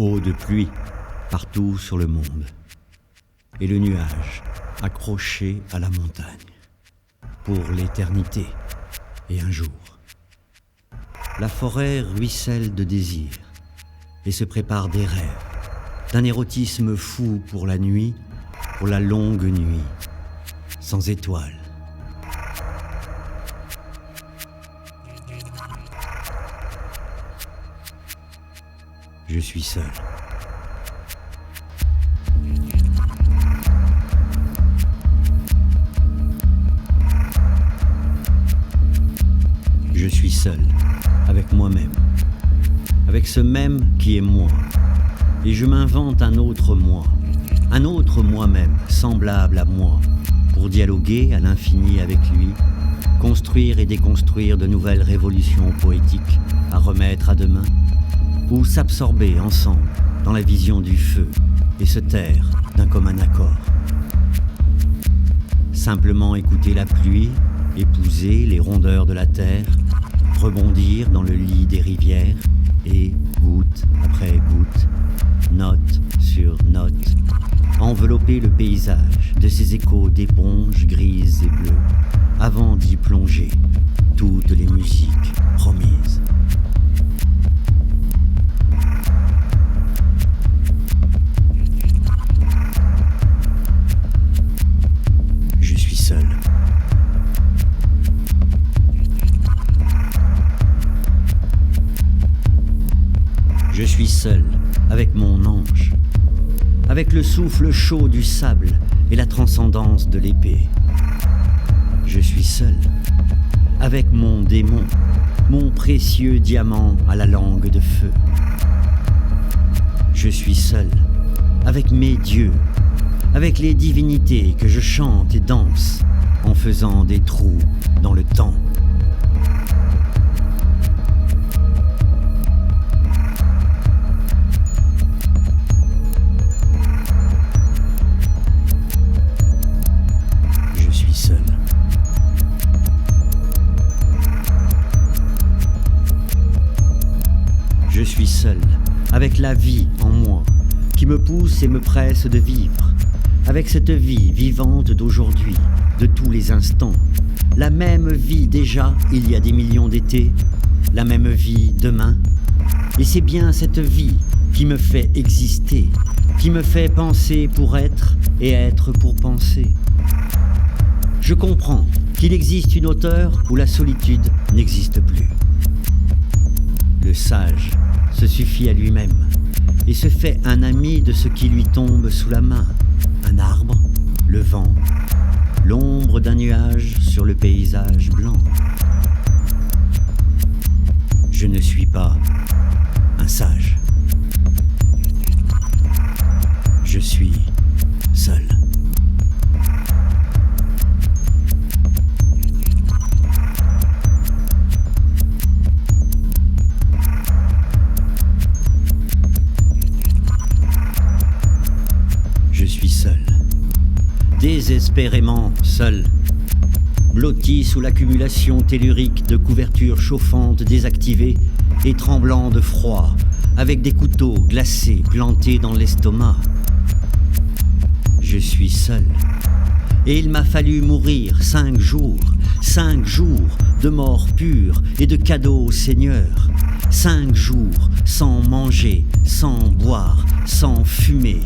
eau de pluie partout sur le monde, et le nuage accroché à la montagne, pour l'éternité et un jour. La forêt ruisselle de désirs et se prépare des rêves, d'un érotisme fou pour la nuit, pour la longue nuit, sans étoiles. Je suis seul. Je suis seul, avec moi-même, avec ce même qui est moi. Et je m'invente un autre moi-même, semblable à moi, pour dialoguer à l'infini avec lui, construire et déconstruire de nouvelles révolutions poétiques à remettre à demain, ou s'absorber ensemble dans la vision du feu et se taire d'un commun accord. Simplement écouter la pluie, épouser les rondeurs de la terre, rebondir dans le lit des rivières et, goutte après goutte, note sur note, envelopper le paysage de ces échos d'éponges grises et bleues avant d'y plonger toutes les musiques promises. Je suis seul. Je suis seul avec mon ange, avec le souffle chaud du sable et la transcendance de l'épée. Je suis seul avec mon démon, mon précieux diamant à la langue de feu. Je suis seul avec mes dieux, avec les divinités que je chante et danse en faisant des trous dans le temps. Je suis seul. Je suis seul avec la vie en moi qui me pousse et me presse de vivre, avec cette vie vivante d'aujourd'hui, de tous les instants, la même vie déjà il y a des millions d'étés, la même vie demain. Et c'est bien cette vie qui me fait exister, qui me fait penser pour être et être pour penser. Je comprends qu'il existe une hauteur où la solitude n'existe plus. Le sage se suffit à lui-même et se fait un ami de ce qui lui tombe sous la main. Un arbre, le vent, l'ombre d'un nuage sur le paysage blanc. Je ne suis pas un sage. Je suis seul. Je suis seul, désespérément seul, blotti sous l'accumulation tellurique de couvertures chauffantes désactivées et tremblant de froid, avec des couteaux glacés plantés dans l'estomac. Je suis seul, et il m'a fallu mourir 5 jours de mort pure et de cadeaux au Seigneur, 5 jours sans manger, sans boire, sans fumer.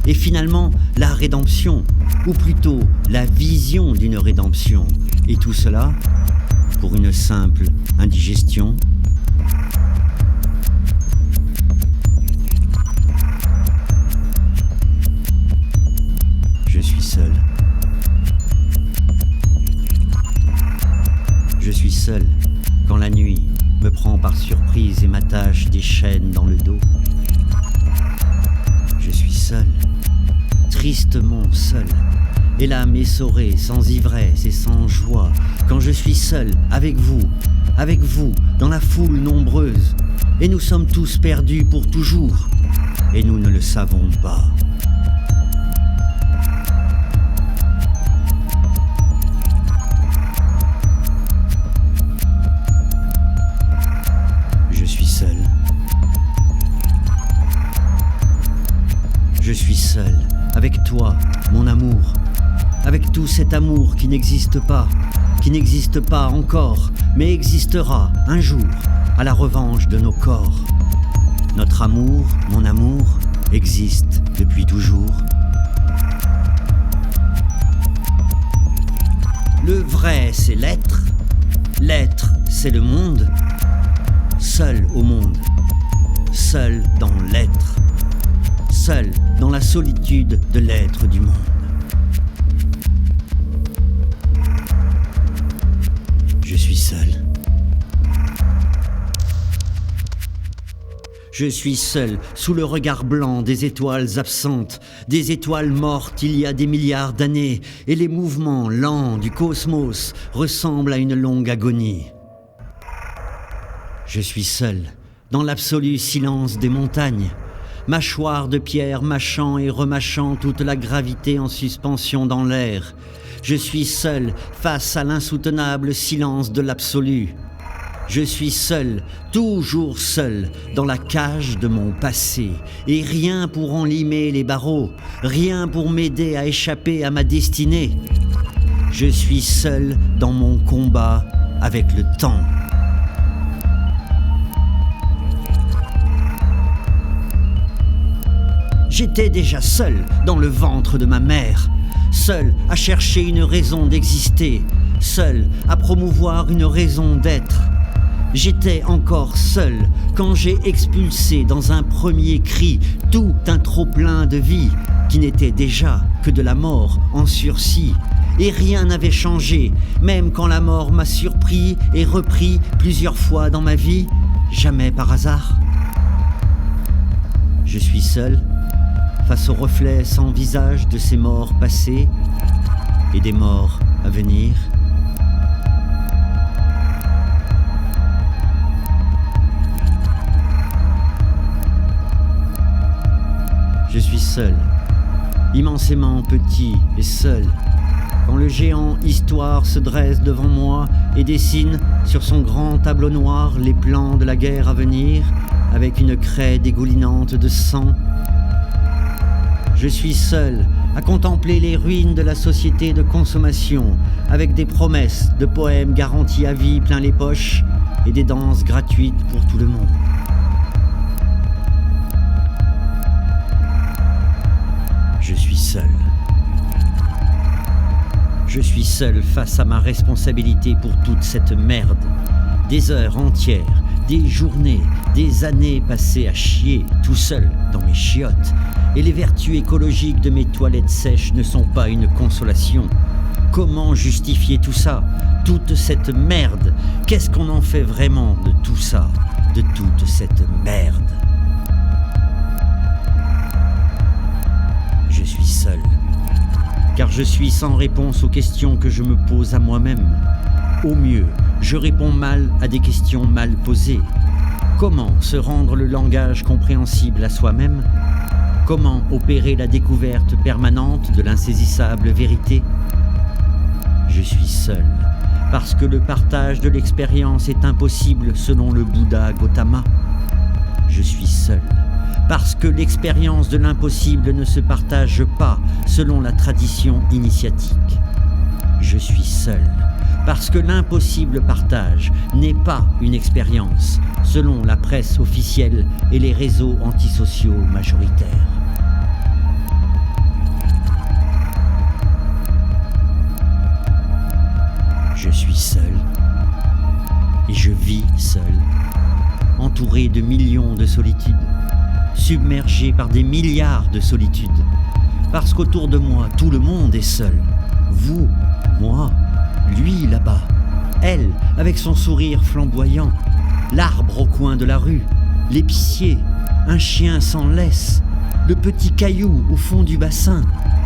Et finalement, la rédemption, ou plutôt la vision d'une rédemption. Et tout cela pour une simple indigestion. Je suis seul. Je suis seul quand la nuit me prend par surprise et m'attache des chaînes dans le dos. Je suis seul. Tristement seul, et l'âme essorée, sans ivresse et sans joie, quand je suis seul, avec vous, dans la foule nombreuse, et nous sommes tous perdus pour toujours, et nous ne le savons pas. Je suis seul. suis seul, avec toi, mon amour, avec tout cet amour qui n'existe pas encore, mais existera un jour, à la revanche de nos corps. Notre amour, mon amour, existe depuis toujours. Le vrai, c'est l'être. L'être, c'est le monde. Seul au monde. Seul dans l'être. Seul dans la solitude de l'être du monde. Je suis seul. Je suis seul sous le regard blanc des étoiles absentes, des étoiles mortes il y a des milliards d'années, et les mouvements lents du cosmos ressemblent à une longue agonie. Je suis seul dans l'absolu silence des montagnes, mâchoire de pierre mâchant et remâchant toute la gravité en suspension dans l'air. Je suis seul face à l'insoutenable silence de l'absolu. Je suis seul, toujours seul, dans la cage de mon passé, et rien pour enlimer les barreaux, rien pour m'aider à échapper à ma destinée. Je suis seul dans mon combat avec le temps. J'étais déjà seul dans le ventre de ma mère, seul à chercher une raison d'exister, seul à promouvoir une raison d'être. J'étais encore seul quand j'ai expulsé dans un premier cri tout un trop-plein de vie qui n'était déjà que de la mort en sursis. Et rien n'avait changé, même quand la mort m'a surpris et repris plusieurs fois dans ma vie, jamais par hasard. Je suis seul face au reflet sans visage de ces morts passés et des morts à venir. Je suis seul, immensément petit et seul, quand le géant Histoire se dresse devant moi et dessine sur son grand tableau noir les plans de la guerre à venir, avec une craie dégoulinante de sang. Je suis seul à contempler les ruines de la société de consommation, avec des promesses de poèmes garantis à vie plein les poches et des danses gratuites pour tout le monde. Je suis seul. Je suis seul face à ma responsabilité pour toute cette merde. Des heures entières, des journées, des années passées à chier tout seul dans mes chiottes. Et les vertus écologiques de mes toilettes sèches ne sont pas une consolation. Comment justifier tout ça? Toute cette merde? Qu'est-ce qu'on en fait vraiment de tout ça? De toute cette merde? Je suis seul, car je suis sans réponse aux questions que je me pose à moi-même. Au mieux, je réponds mal à des questions mal posées. Comment se rendre le langage compréhensible à soi-même? Comment opérer la découverte permanente de l'insaisissable vérité? Je suis seul, parce que le partage de l'expérience est impossible selon le Bouddha Gautama. Je suis seul, parce que l'expérience de l'impossible ne se partage pas selon la tradition initiatique. Je suis seul, parce que l'impossible partage n'est pas une expérience selon la presse officielle et les réseaux antisociaux majoritaires. Je suis seul, et je vis seul, entouré de millions de solitudes, submergé par des milliards de solitudes, parce qu'autour de moi, tout le monde est seul. Vous, moi, lui là-bas, elle avec son sourire flamboyant, l'arbre au coin de la rue, l'épicier, un chien sans laisse, le petit caillou au fond du bassin,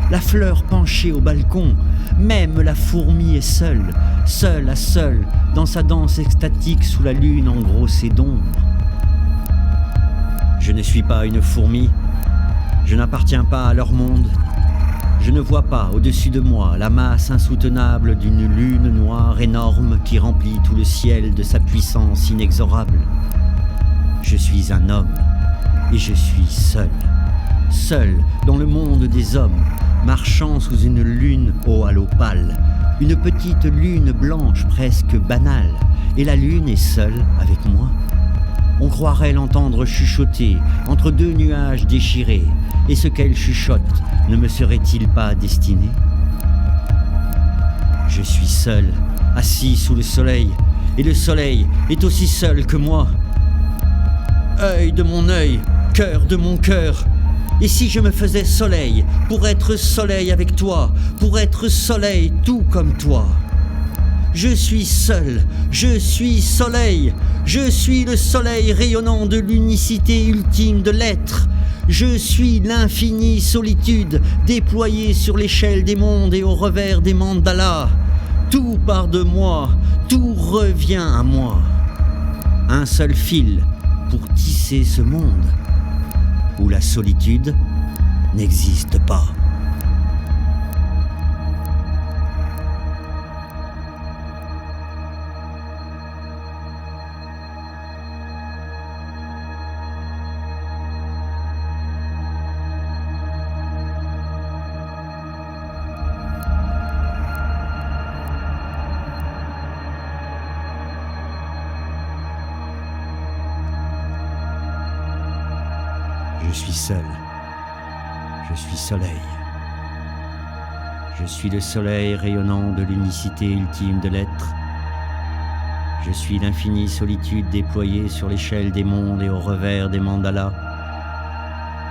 la fleur penchée au balcon, même la fourmi est seule, seule à seule, dans sa danse extatique sous la lune engrossée d'ombre. Je ne suis pas une fourmi, je n'appartiens pas à leur monde. Je ne vois pas au-dessus de moi la masse insoutenable d'une lune noire énorme qui remplit tout le ciel de sa puissance inexorable. Je suis un homme et je suis seul. seul dans le monde des hommes, marchant sous une lune au halo pâle, une petite lune blanche presque banale, et la lune est seule avec moi. On croirait l'entendre chuchoter entre deux nuages déchirés, et ce qu'elle chuchote ne me serait-il pas destiné? Je suis seul, assis sous le soleil, et le soleil est aussi seul que moi. Œil de mon œil, cœur de mon cœur, et si je me faisais soleil pour être soleil avec toi, pour être soleil tout comme toi? Je suis seul, je suis soleil, je suis le soleil rayonnant de l'unicité ultime de l'être. Je suis l'infinie solitude déployée sur l'échelle des mondes et au revers des mandalas. Tout part de moi, tout revient à moi. Un seul fil pour tisser ce monde où la solitude n'existe pas. Je suis seul, je suis soleil. Je suis le soleil rayonnant de l'unicité ultime de l'être. Je suis l'infinie solitude déployée sur l'échelle des mondes et au revers des mandalas.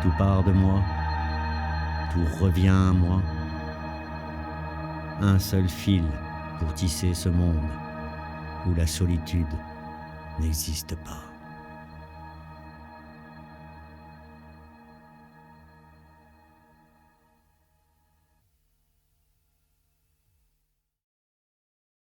Tout part de moi, tout revient à moi. Un seul fil pour tisser ce monde où la solitude n'existe pas.